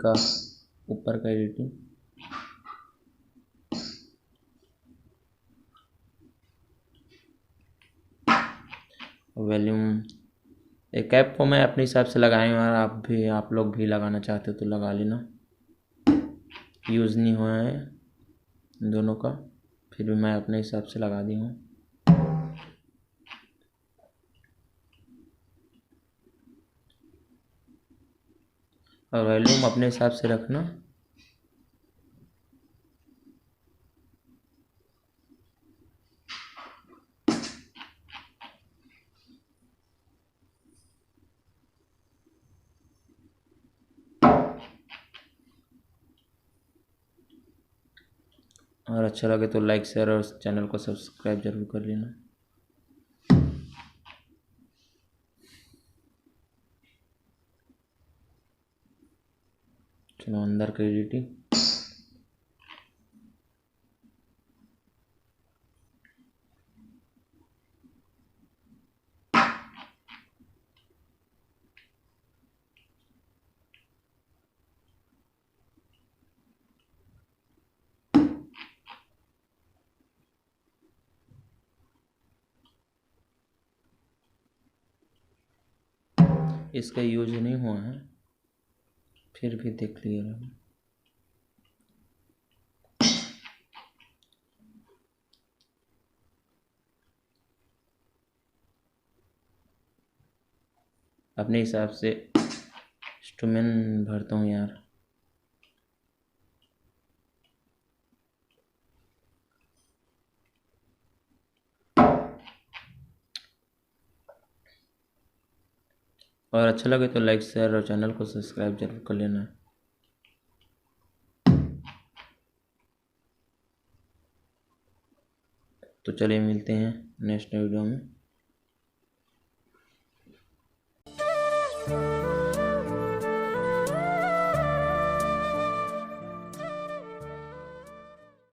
का ऊपर का एडिटिंग। वॉल्यूम एक कैप को मैं अपने हिसाब से लगाए हूँ और आप लोग भी लगाना चाहते हो तो लगा लेना। यूज़ नहीं हुआ है दोनों का, फिर भी मैं अपने हिसाब से लगा दी हूँ। और वॉल्यूम अपने हिसाब से रखना। और अच्छा लगे तो लाइक शेयर और चैनल को सब्सक्राइब जरूर कर लेना। चलो अंदर का एडिटिंग। इसका यूज नहीं हुआ है, फिर भी देख लीजिएगा। अपने हिसाब से इंस्ट्रूमेंट भरता हूँ यार। और अच्छा लगे तो लाइक शेयर और चैनल को सब्सक्राइब जरूर कर लेना। तो चलिए मिलते हैं नेक्स्ट वीडियो में।